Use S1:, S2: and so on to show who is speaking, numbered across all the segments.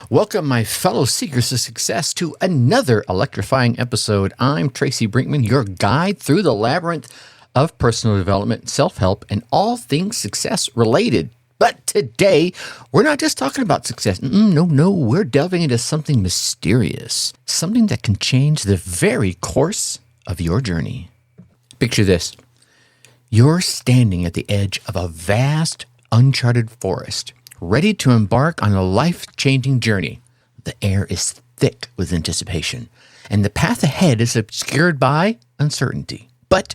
S1: Welcome, my fellow seekers of success, to another electrifying episode. I'm Tracy Brinkmann, your guide through the labyrinth of personal development, self-help, and all things success related. But today, we're not just talking about success. No, we're delving into something mysterious, something that can change the very course of your journey. Picture this. You're standing at the edge of a vast, uncharted forest, ready to embark on a life-changing journey. The air is thick with anticipation, and the path ahead is obscured by uncertainty. But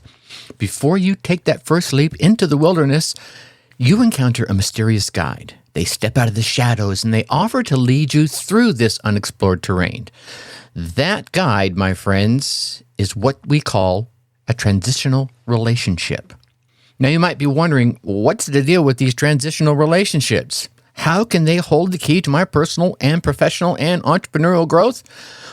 S1: before you take that first leap into the wilderness, you encounter a mysterious guide. They step out of the shadows, and they offer to lead you through this unexplored terrain. That guide, my friends, is what we call a transitional relationship. Now, you might be wondering, what's the deal with these transitional relationships? How can they hold the key to my personal and professional and entrepreneurial growth?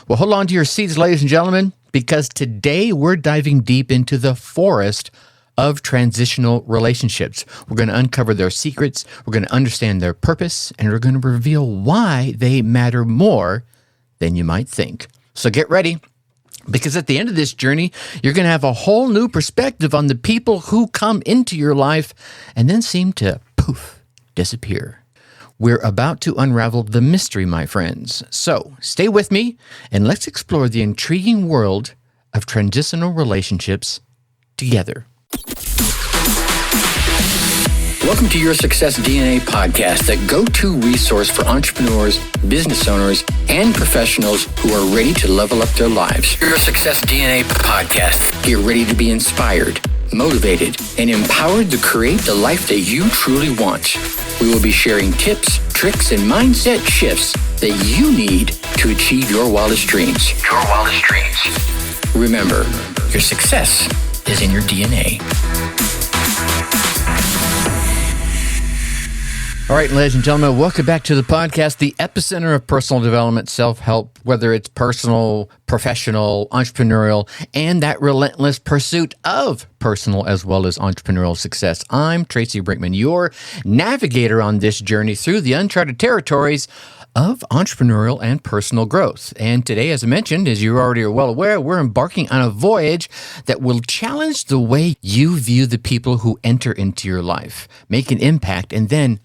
S1: Well, hold on to your seats, ladies and gentlemen, because today we're diving deep into the forest of transitional relationships. We're going to uncover their secrets, we're going to understand their purpose, and we're going to reveal why they matter more than you might think. So get ready. Because at the end of this journey, you're going to have a whole new perspective on the people who come into your life and then seem to, disappear. We're about to unravel the mystery, my friends. So stay with me and let's explore the intriguing world of transitional relationships together.
S2: Welcome to your Success DNA podcast, the go-to resource for entrepreneurs, business owners, and professionals who are ready to level up their lives. Your Success DNA podcast. Get ready to be inspired, motivated, and empowered to create the life that you truly want. We will be sharing tips, tricks, and mindset shifts that you need to achieve your wildest dreams. Remember, your success is in your DNA.
S1: All right, ladies and gentlemen, welcome back to the podcast, the epicenter of personal development, self-help, whether it's personal, professional, entrepreneurial, and that relentless pursuit of personal as well as entrepreneurial success. I'm Tracy Brinkmann, your navigator on this journey through the uncharted territories of entrepreneurial and personal growth. And today, as I mentioned, as you already are well aware, we're embarking on a voyage that will challenge the way you view the people who enter into your life, make an impact, and then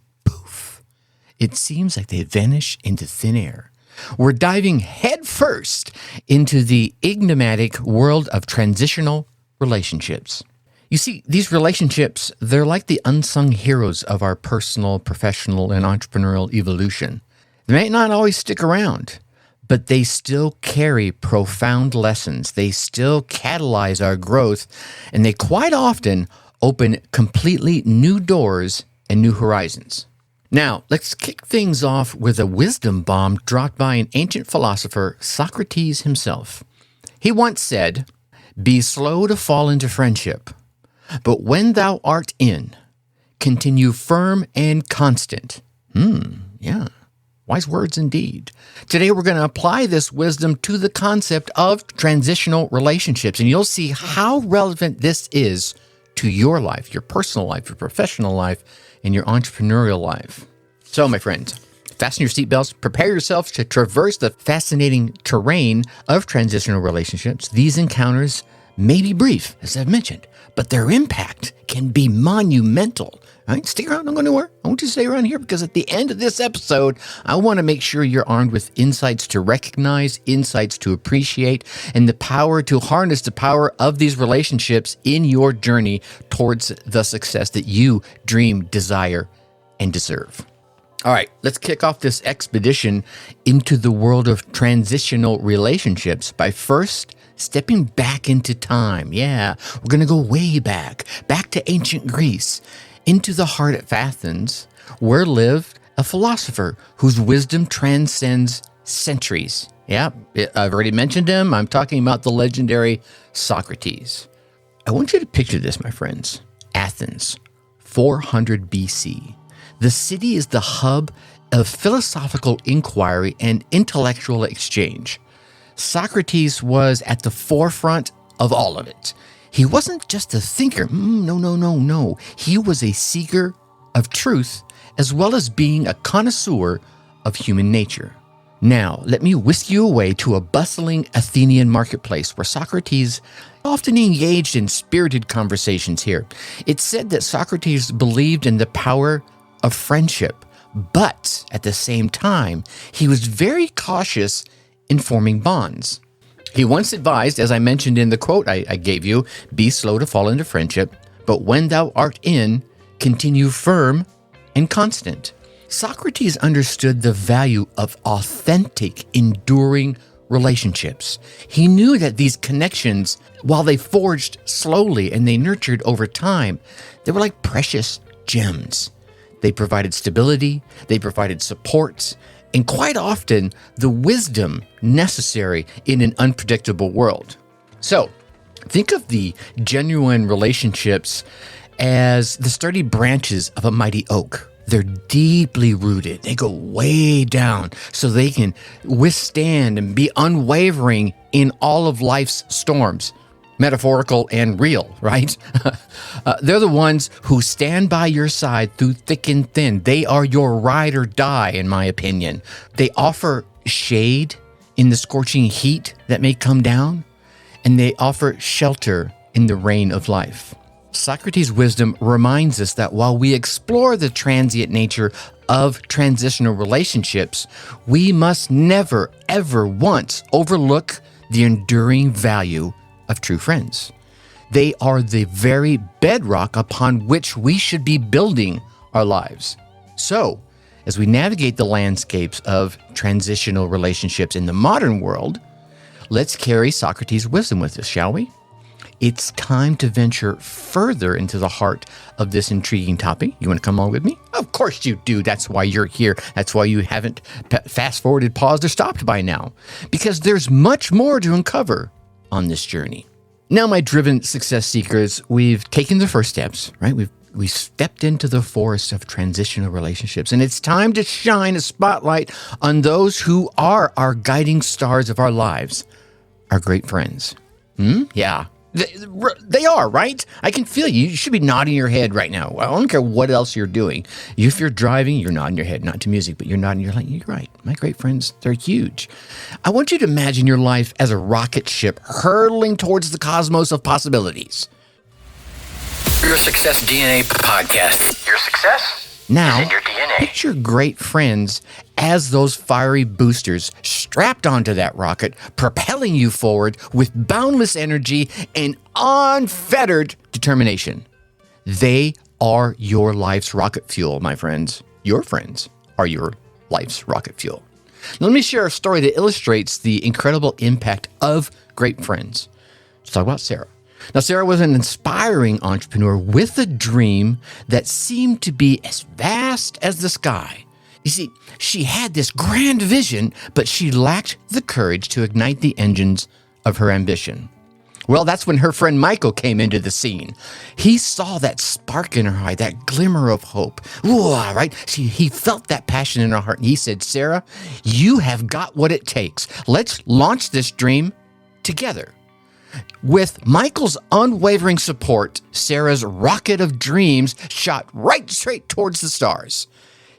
S1: it seems like they vanish into thin air. We're diving headfirst into the enigmatic world of transitional relationships. You see, these relationships, they're like the unsung heroes of our personal, professional, and entrepreneurial evolution. They may not always stick around, but they still carry profound lessons. They still catalyze our growth, and they quite often open completely new doors and new horizons. Now, let's kick things off with a wisdom bomb dropped by an ancient philosopher, Socrates himself. He once said, "Be slow to fall into friendship, but when thou art in, continue firm and constant." Wise words indeed. Today, we're going to apply this wisdom to the concept of transitional relationships, and you'll see how relevant this is to your life, your personal life, your professional life, and your entrepreneurial life. So, my friends, fasten your seatbelts, prepare yourselves to traverse the fascinating terrain of transitional relationships. These encounters may be brief, as I've mentioned, but their impact can be monumental. All right, stay around, don't go anywhere. I want you to stay around here because at the end of this episode, I want to make sure you're armed with insights to recognize, insights to appreciate, and the power to harness the power of these relationships in your journey towards the success that you dream, desire, and deserve. All right, let's kick off this expedition into the world of transitional relationships by first stepping back into time. Yeah, we're going to go way back to ancient Greece, into the heart of Athens, where lived a philosopher whose wisdom transcends centuries. Yeah, I've already mentioned him. I'm talking about the legendary Socrates. I want you to picture this, my friends. Athens, 400 BC. The city is the hub of philosophical inquiry and intellectual exchange. Socrates was at the forefront of all of it. He wasn't just a thinker. No. He was a seeker of truth as well as being a connoisseur of human nature. Now, let me whisk you away to a bustling Athenian marketplace where Socrates often engaged in spirited conversations here. It's said that Socrates believed in the power of friendship, but at the same time, he was very cautious in forming bonds. He once advised, as I mentioned in the quote I gave you, be slow to fall into friendship, but when thou art in, continue firm and constant. Socrates understood the value of authentic, enduring relationships. He knew that these connections, while they forged slowly and they nurtured over time, they were like precious gems. They provided stability, they provided support, and quite often the wisdom necessary in an unpredictable world. So, think of the genuine relationships as the sturdy branches of a mighty oak. They're deeply rooted. They go way down so they can withstand and be unwavering in all of life's storms, metaphorical and real, right? They're the ones who stand by your side through thick and thin. They are your ride or die, in my opinion. They offer shade in the scorching heat that may come down, and they offer shelter in the rain of life. Socrates' wisdom reminds us that while we explore the transient nature of transitional relationships, we must never, ever once overlook the enduring value of true friends. They are the very bedrock upon which we should be building our lives. So, as we navigate the landscapes of transitional relationships in the modern world, let's carry Socrates' wisdom with us, shall we? It's time to venture further into the heart of this intriguing topic. You want to come along with me? Of course you do. That's why you're here. That's why you haven't fast-forwarded, paused, or stopped by now. Because there's much more to uncover on this journey. Now, my driven success seekers, we've taken the first steps, right? We've stepped into the forest of transitional relationships, and it's time to shine a spotlight on those who are our guiding stars of our lives, our great friends. Yeah. They are, right? I can feel you. You should be nodding your head right now. I don't care what else you're doing. If you're driving, you're nodding your head, not to music, but you're nodding. You're like, you're right. My great friends, they're huge. I want you to imagine your life as a rocket ship hurtling towards the cosmos of possibilities.
S2: Your Success DNA podcast. Your success
S1: now,
S2: is in your DNA.
S1: Picture great friends as those fiery boosters strapped onto that rocket, propelling you forward with boundless energy and unfettered determination. They are your life's rocket fuel, my friends. Your friends are your life's rocket fuel. Now, let me share a story that illustrates the incredible impact of great friends. Let's talk about Sarah. Now, Sarah was an inspiring entrepreneur with a dream that seemed to be as vast as the sky. You see, she had this grand vision, but she lacked the courage to ignite the engines of her ambition. Well, that's when her friend Michael came into the scene. He saw that spark in her eye, that glimmer of hope. Ooh, right? He felt that passion in her heart, and he said, Sarah, you have got what it takes. Let's launch this dream together. With Michael's unwavering support, Sarah's rocket of dreams shot right straight towards the stars.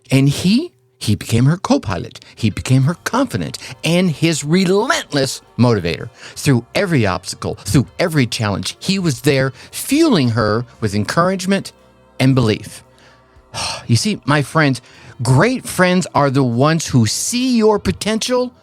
S1: And he became her co-pilot. He became her confidant and his relentless motivator. Through every obstacle, through every challenge, he was there fueling her with encouragement and belief. You see, my friends, great friends are the ones who see your potential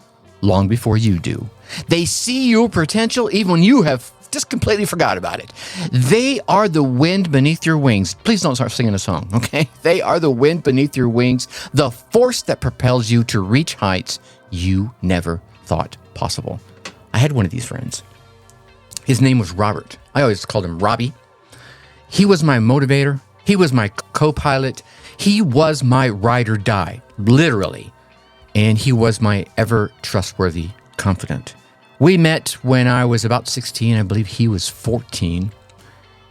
S1: long before you do. They see your potential even when you have just completely forgot about it. They are the wind beneath your wings. Please don't start singing a song, okay? They are the wind beneath your wings, the force that propels you to reach heights you never thought possible. I had one of these friends. His name was Robert. I always called him Robbie. He was my motivator. He was my co-pilot. He was my ride or die, literally. And he was my ever trustworthy confidant. We met when I was about 16. I believe he was 14.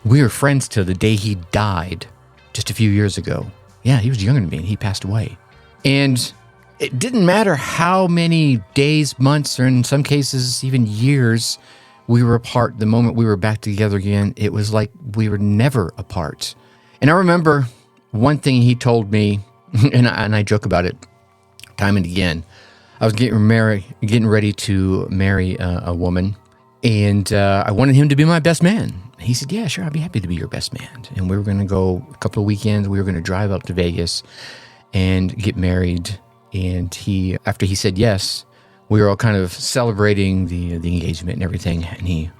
S1: We were friends till the day he died just a few years ago. Yeah, he was younger than me and he passed away. And it didn't matter how many days, months, or in some cases even years we were apart. The moment we were back together again, it was like we were never apart. And I remember one thing he told me, and I joke about it time and again. I was getting ready to marry a woman, and I wanted him to be my best man. He said, yeah, sure, I'd be happy to be your best man. And we were going to go a couple of weekends. We were going to drive up to Vegas and get married. And after he said yes, we were all kind of celebrating the engagement and everything. And hey,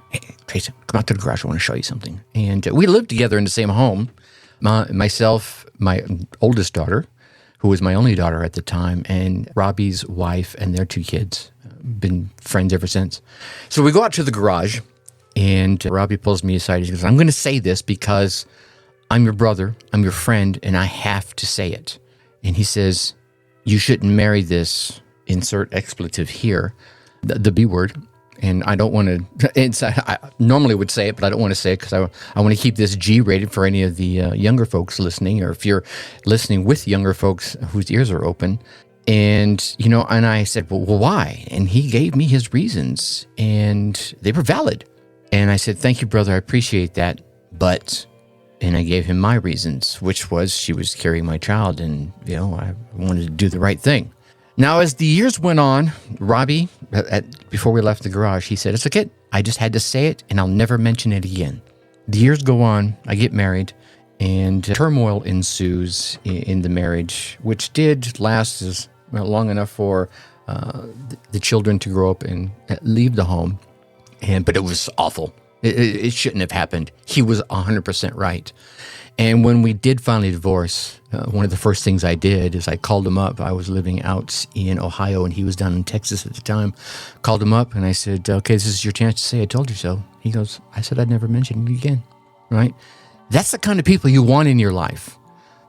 S1: Tracy, come out to the garage. I want to show you something. And we lived together in the same home. Myself, my oldest daughter, who was my only daughter at the time, and Robbie's wife and their 2 kids. Been friends ever since. So we go out to the garage, and Robbie pulls me aside. He goes, I'm going to say this because I'm your brother, I'm your friend, and I have to say it. And he says, you shouldn't marry this, insert expletive here, the B word. And I don't want to, I normally would say it, but I don't want to say it because I want to keep this G-rated for any of the younger folks listening, or if you're listening with younger folks whose ears are open. And, and I said, well, why? And he gave me his reasons, and they were valid. And I said, thank you, brother, I appreciate that. And I gave him my reasons, which was she was carrying my child, and, I wanted to do the right thing. Now, as the years went on, Robbie, before we left the garage, he said, it's okay, I just had to say it, and I'll never mention it again. The years go on, I get married, and turmoil ensues in the marriage, which did last long enough for the children to grow up and leave the home. But it was awful. It shouldn't have happened. He was 100% right. And when we did finally divorce, one of the first things I did is I called him up. I was living out in Ohio, and he was down in Texas at the time. Called him up, and I said, okay, this is your chance to say I told you so. He goes, I said I'd never mention it again, right? That's the kind of people you want in your life.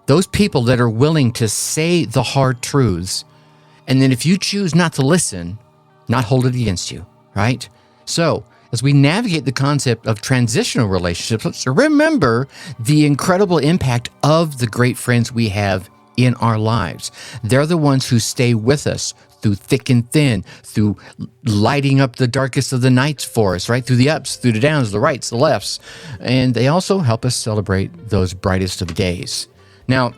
S1: Those people that are willing to say the hard truths, and then if you choose not to listen, not hold it against you, right? So, as we navigate the concept of transitional relationships, let's remember the incredible impact of the great friends we have in our lives. They're the ones who stay with us through thick and thin, through lighting up the darkest of the nights for us, right? Through the ups, through the downs, the rights, the lefts. And they also help us celebrate those brightest of days. Now,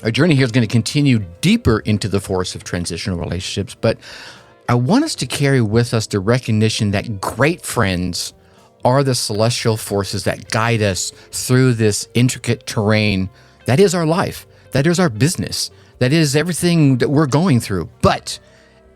S1: our journey here is going to continue deeper into the force of transitional relationships, but I want us to carry with us the recognition that great friends are the celestial forces that guide us through this intricate terrain that is our life, that is our business, that is everything that we're going through. But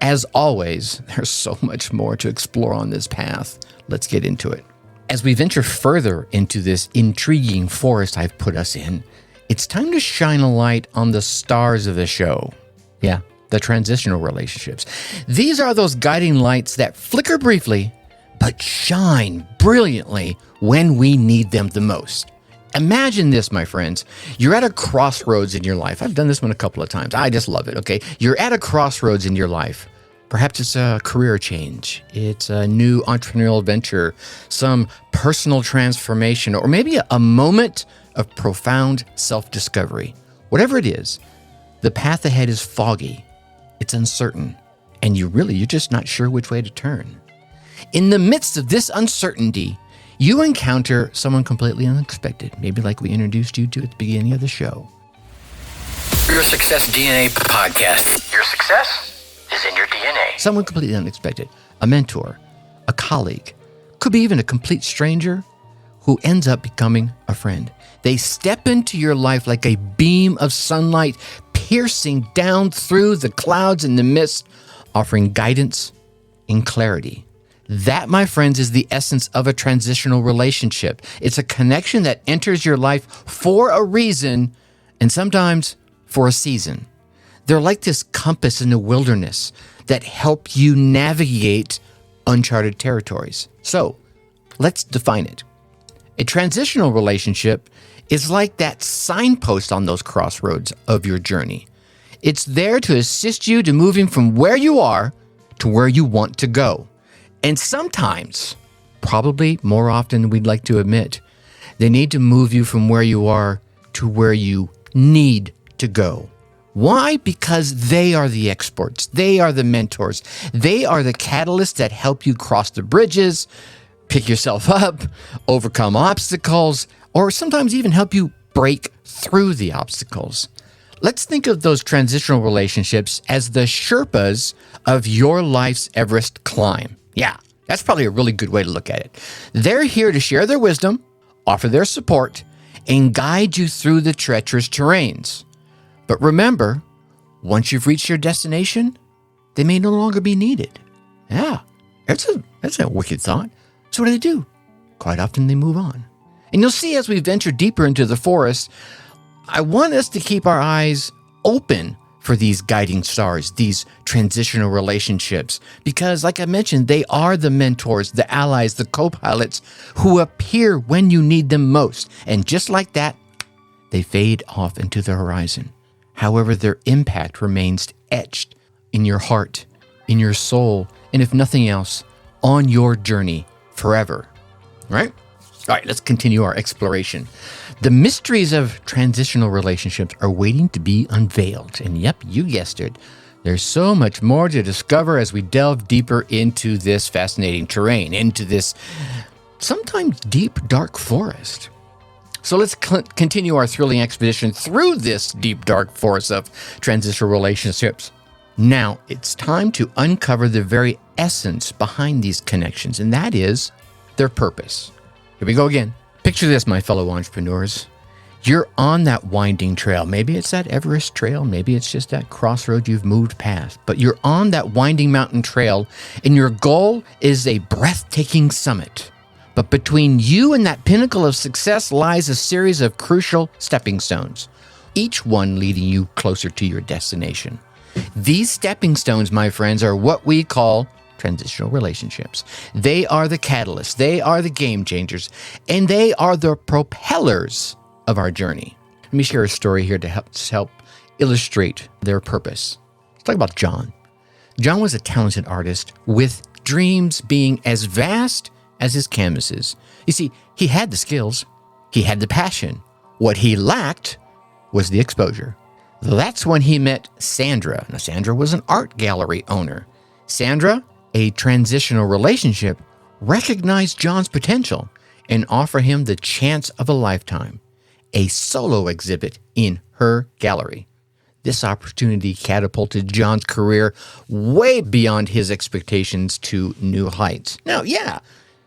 S1: as always, there's so much more to explore on this path. Let's get into it. As we venture further into this intriguing forest I've put us in, it's time to shine a light on the stars of the show. Yeah, the transitional relationships. These are those guiding lights that flicker briefly, but shine brilliantly when we need them the most. Imagine this, my friends. You're at a crossroads in your life. I've done this one a couple of times. I just love it, okay? You're at a crossroads in your life. Perhaps it's a career change. It's a new entrepreneurial venture, some personal transformation, or maybe a moment of profound self-discovery. Whatever it is, the path ahead is foggy. It's uncertain, and you're just not sure which way to turn. In the midst of this uncertainty, you encounter someone completely unexpected, maybe like we introduced you to at the beginning of the show.
S2: Your Success DNA podcast. Your success is in your DNA.
S1: Someone completely unexpected, a mentor, a colleague, could be even a complete stranger who ends up becoming a friend. They step into your life like a beam of sunlight piercing down through the clouds and the mist, offering guidance and clarity. That, my friends, is the essence of a transitional relationship. It's a connection that enters your life for a reason and sometimes for a season. They're like this compass in the wilderness that help you navigate uncharted territories. So, let's define it. A transitional relationship is like that signpost on those crossroads of your journey. It's there to assist you to moving from where you are to where you want to go. And sometimes, probably more often than we'd like to admit, they need to move you from where you are to where you need to go. Why? Because they are the experts. They are the mentors. They are the catalysts that help you cross the bridges, pick yourself up, overcome obstacles, or sometimes even help you break through the obstacles. Let's think of those transitional relationships as the Sherpas of your life's Everest climb. Yeah, that's probably a really good way to look at it. They're here to share their wisdom, offer their support, and guide you through the treacherous terrains. But remember, once you've reached your destination, they may no longer be needed. Yeah, that's a wicked thought. So what do? Quite often they move on. And you'll see as we venture deeper into the forest, I want us to keep our eyes open for these guiding stars, these transitional relationships, because like I mentioned, they are the mentors, the allies, the co-pilots who appear when you need them most. And just like that, they fade off into the horizon. However, their impact remains etched in your heart, in your soul, and if nothing else, on your journey forever. Right? All right, let's continue our exploration. The mysteries of transitional relationships are waiting to be unveiled. And yep, you guessed it. There's so much more to discover as we delve deeper into this fascinating terrain, into this sometimes deep, dark forest. So let's continue our thrilling expedition through this deep, dark forest of transitional relationships. Now, it's time to uncover the very essence behind these connections, and that is their purpose. Here we go again. Picture this, my fellow entrepreneurs. You're on that winding trail. Maybe it's that Everest trail. Maybe it's just that crossroad you've moved past. But you're on that winding mountain trail, and your goal is a breathtaking summit. But between you and that pinnacle of success lies a series of crucial stepping stones, each one leading you closer to your destination. These stepping stones, my friends, are what we call transitional relationships. They are the catalysts, they are the game changers, and they are the propellers of our journey. Let me share a story here to help illustrate their purpose. Let's talk about John. John was a talented artist with dreams being as vast as his canvases. You see, he had the skills, he had the passion. What he lacked was the exposure. That's when he met Sandra. Now, Sandra was an art gallery owner. Sandra, a transitional relationship, recognized John's potential and offered him the chance of a lifetime, a solo exhibit in her gallery. This opportunity catapulted John's career way beyond his expectations to new heights. Now, yeah,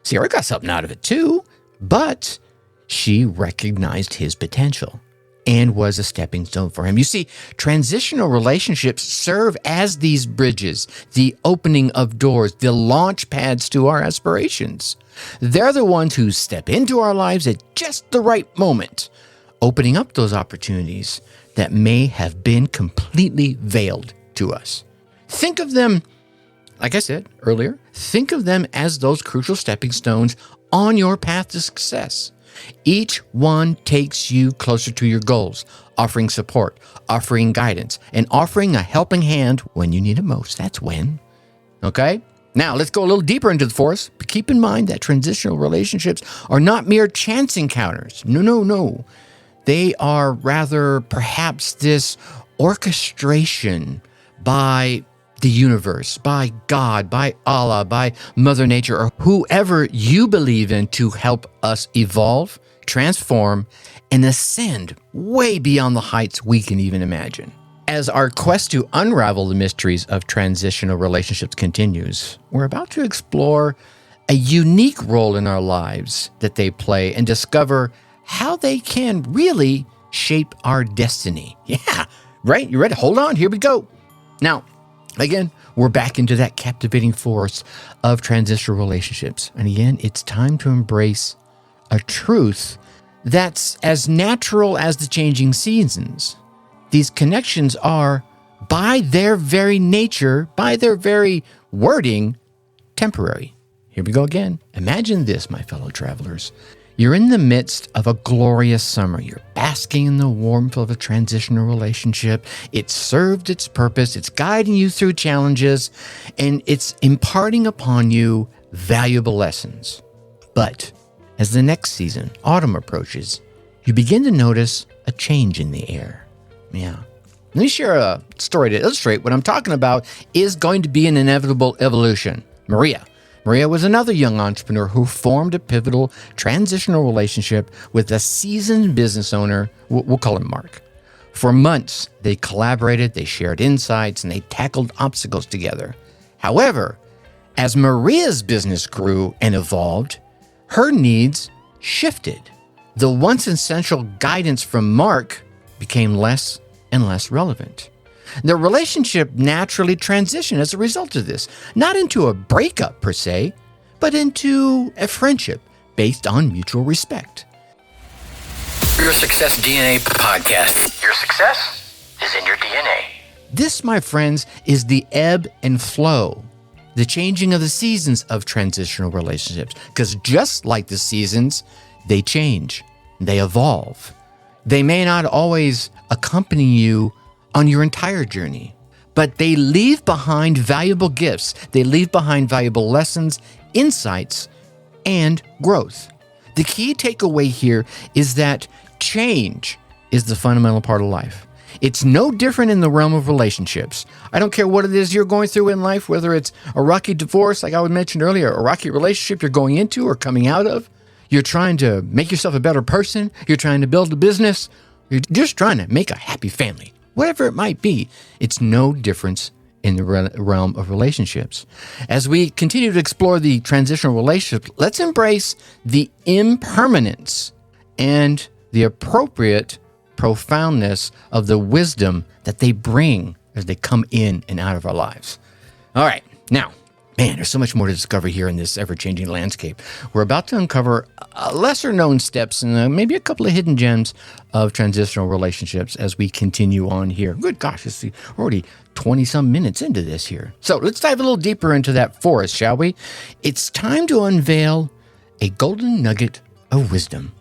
S1: Sierra got something out of it too, but she recognized his potential and was a stepping stone for him. You see, transitional relationships serve as these bridges, the opening of doors, the launch pads to our aspirations. They're the ones who step into our lives at just the right moment, opening up those opportunities that may have been completely veiled to us. Think of them, like I said earlier, think of them as those crucial stepping stones on your path to success. Each one takes you closer to your goals, offering support, offering guidance, and offering a helping hand when you need it most. That's when. Okay? Now, let's go a little deeper into the forest, but keep in mind that transitional relationships are not mere chance encounters. No. They are rather perhaps this orchestration by the universe, by God, by Allah, by Mother Nature, or whoever you believe in to help us evolve, transform, and ascend way beyond the heights we can even imagine. As our quest to unravel the mysteries of transitional relationships continues, we're about to explore a unique role in our lives that they play and discover how they can really shape our destiny. Yeah, right? You ready? Hold on, here we go. Now, again, we're back into that captivating force of transitional relationships. And again, it's time to embrace a truth that's as natural as the changing seasons. These connections are, by their very nature, by their very wording, temporary. Here we go again. Imagine this, my fellow travelers. You're in the midst of a glorious summer. You're basking in the warmth of a transitional relationship. It's served its purpose. It's guiding you through challenges, and it's imparting upon you valuable lessons. But as the next season, autumn, approaches, you begin to notice a change in the air. Yeah. Let me share a story to illustrate what I'm talking about is going to be an inevitable evolution. Maria was another young entrepreneur who formed a pivotal transitional relationship with a seasoned business owner. We'll call him Mark. For months, they collaborated, they shared insights, and they tackled obstacles together. However, as Maria's business grew and evolved, her needs shifted. The once essential guidance from Mark became less and less relevant. The relationship naturally transitioned as a result of this, not into a breakup per se, but into a friendship based on mutual respect.
S2: Your Success DNA podcast. Your success is in your DNA.
S1: This, my friends, is the ebb and flow, the changing of the seasons of transitional relationships. Because just like the seasons, they change, they evolve. They may not always accompany you on your entire journey, but they leave behind valuable gifts. They leave behind valuable lessons, insights, and growth. The key takeaway here is that change is the fundamental part of life. It's no different in the realm of relationships. I don't care what it is you're going through in life, whether it's a rocky divorce, like I mentioned earlier, a rocky relationship you're going into or coming out of. You're trying to make yourself a better person. You're trying to build a business. You're just trying to make a happy family. Whatever it might be, it's no difference in the realm of relationships. As we continue to explore the transitional relationship, let's embrace the impermanence and the appropriate profoundness of the wisdom that they bring as they come in and out of our lives. All right, now, man, there's so much more to discover here in this ever-changing landscape. We're about to uncover lesser-known steps and maybe a couple of hidden gems of transitional relationships as we continue on here. Good gosh, we're already 20-some minutes into this here. So let's dive a little deeper into that forest, shall we? It's time to unveil a golden nugget of wisdom.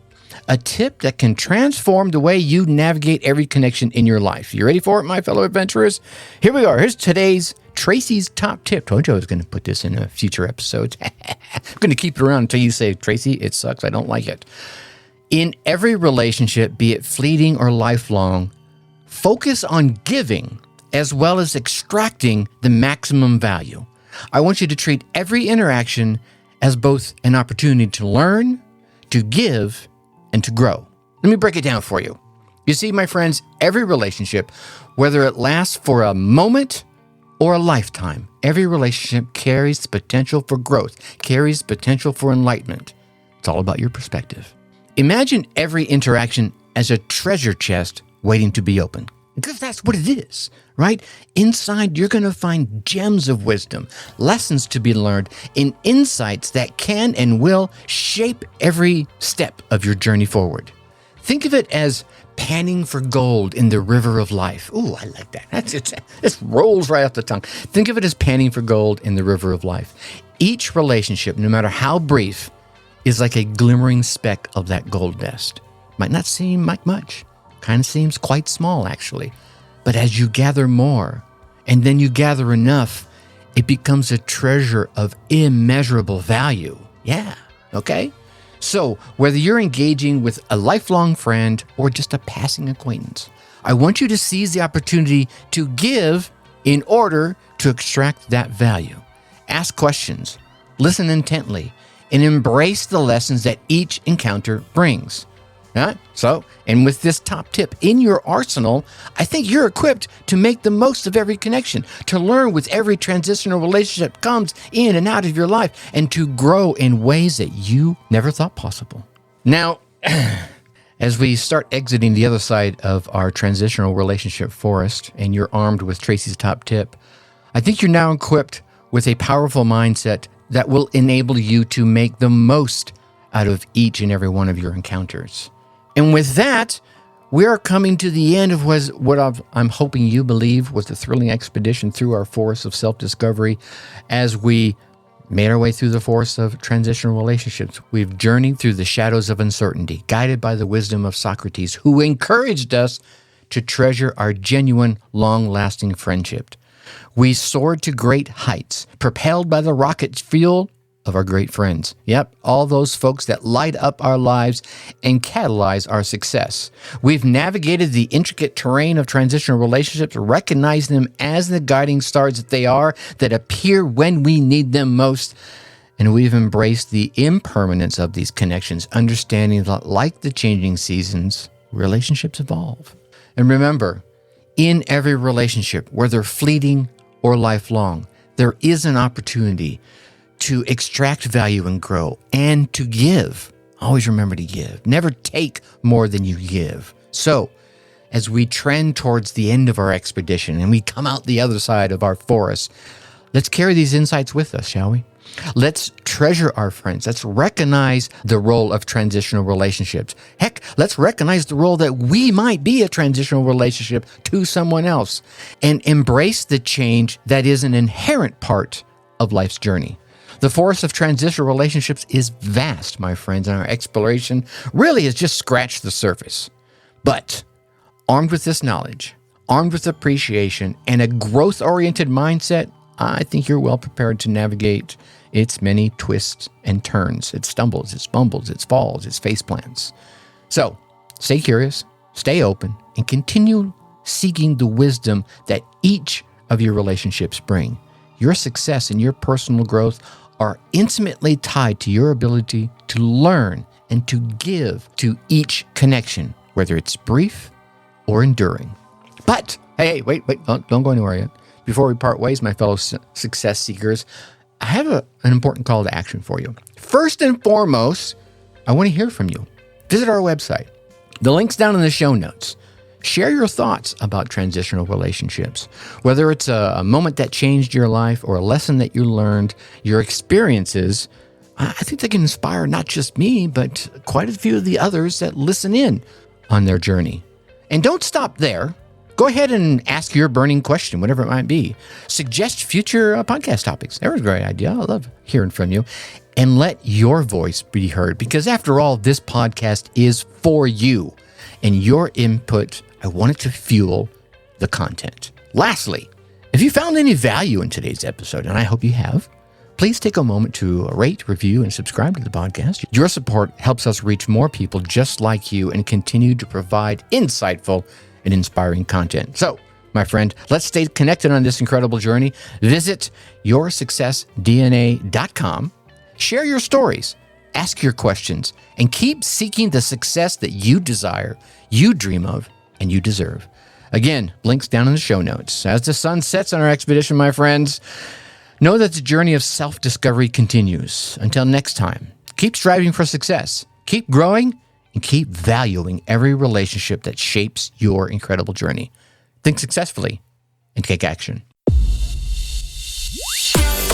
S1: A tip that can transform the way you navigate every connection in your life. You ready for it, my fellow adventurers? Here we are. Here's today's Tracy's top tip. Told you I was going to put this in a future episode. I'm going to keep it around until you say, Tracy, it sucks. I don't like it. In every relationship, be it fleeting or lifelong, focus on giving as well as extracting the maximum value. I want you to treat every interaction as both an opportunity to learn, to give, and to grow. Let me break it down for you. You see, my friends, every relationship, whether it lasts for a moment or a lifetime, every relationship carries the potential for growth, carries the potential for enlightenment. It's all about your perspective. Imagine every interaction as a treasure chest waiting to be opened. Because that's what it is, right? Inside, you're going to find gems of wisdom, lessons to be learned, and insights that can and will shape every step of your journey forward. Think of it as panning for gold in the river of life. Ooh, I like that. It rolls right off the tongue. Think of it as panning for gold in the river of life. Each relationship, no matter how brief, is like a glimmering speck of that gold nest. Might not seem like much. Kind of seems quite small, actually. But as you gather more, and then you gather enough, it becomes a treasure of immeasurable value. Yeah, okay? So, whether you're engaging with a lifelong friend or just a passing acquaintance, I want you to seize the opportunity to give in order to extract that value. Ask questions, listen intently, and embrace the lessons that each encounter brings. And with this top tip in your arsenal, I think you're equipped to make the most of every connection, to learn with every transitional relationship comes in and out of your life, and to grow in ways that you never thought possible. Now, as we start exiting the other side of our transitional relationship forest, and you're armed with Tracy's top tip, I think you're now equipped with a powerful mindset that will enable you to make the most out of each and every one of your encounters. And with that, we are coming to the end of what I'm hoping you believe was a thrilling expedition through our forest of self-discovery as we made our way through the forest of transitional relationships. We've journeyed through the shadows of uncertainty, guided by the wisdom of Socrates, who encouraged us to treasure our genuine, long-lasting friendship. We soared to great heights, propelled by the rocket fuel of our great friends. Yep, all those folks that light up our lives and catalyze our success. We've navigated the intricate terrain of transitional relationships, recognizing them as the guiding stars that they are, that appear when we need them most. And we've embraced the impermanence of these connections, understanding that like the changing seasons, relationships evolve. And remember, in every relationship, whether fleeting or lifelong, there is an opportunity to extract value and grow and to give. Always remember to give. Never take more than you give. So, as we trend towards the end of our expedition and we come out the other side of our forest, let's carry these insights with us, shall we? Let's treasure our friends. Let's recognize the role of transitional relationships. Heck, let's recognize the role that we might be a transitional relationship to someone else and embrace the change that is an inherent part of life's journey. The forest of transitional relationships is vast, my friends, and our exploration really has just scratched the surface. But armed with this knowledge, armed with appreciation, and a growth-oriented mindset, I think you're well prepared to navigate its many twists and turns, its stumbles, its bumbles, its falls, its faceplants. So, stay curious, stay open, and continue seeking the wisdom that each of your relationships bring. Your success and your personal growth are intimately tied to your ability to learn and to give to each connection, whether it's brief or enduring. But, hey, wait, don't go anywhere yet. Before we part ways, my fellow success seekers, I have an important call to action for you. First and foremost, I want to hear from you. Visit our website. The link's down in the show notes. Share your thoughts about transitional relationships. Whether it's a moment that changed your life or a lesson that you learned, your experiences, I think they can inspire not just me, but quite a few of the others that listen in on their journey. And don't stop there. Go ahead and ask your burning question, whatever it might be. Suggest future podcast topics. That was a great idea. I love hearing from you. And let your voice be heard, because after all, this podcast is for you. And your input, I want it to fuel the content. Lastly, if you found any value in today's episode, and I hope you have, please take a moment to rate, review, and subscribe to the podcast. Your support helps us reach more people just like you and continue to provide insightful and inspiring content. So, my friend, let's stay connected on this incredible journey. Visit yoursuccessdna.com. Share your stories, ask your questions, and keep seeking the success that you desire, you dream of, and you deserve. Again, links down in the show notes. As the sun sets on our expedition, my friends, know that the journey of self-discovery continues. Until next time, keep striving for success, keep growing, and keep valuing every relationship that shapes your incredible journey. Think successfully and take action.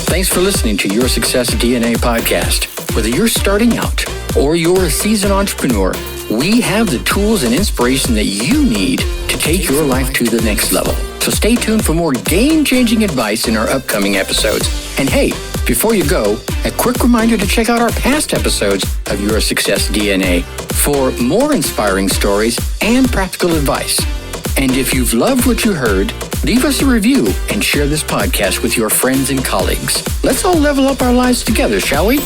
S2: Thanks for listening to Your Success DNA podcast. Whether you're starting out or you're a seasoned entrepreneur, we have the tools and inspiration that you need to take your life to the next level. So stay tuned for more game-changing advice in our upcoming episodes. And hey, before you go, a quick reminder to check out our past episodes of Your Success DNA for more inspiring stories and practical advice. And if you've loved what you heard, leave us a review and share this podcast with your friends and colleagues. Let's all level up our lives together, shall we?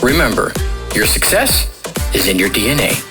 S2: Remember, your success is in your DNA.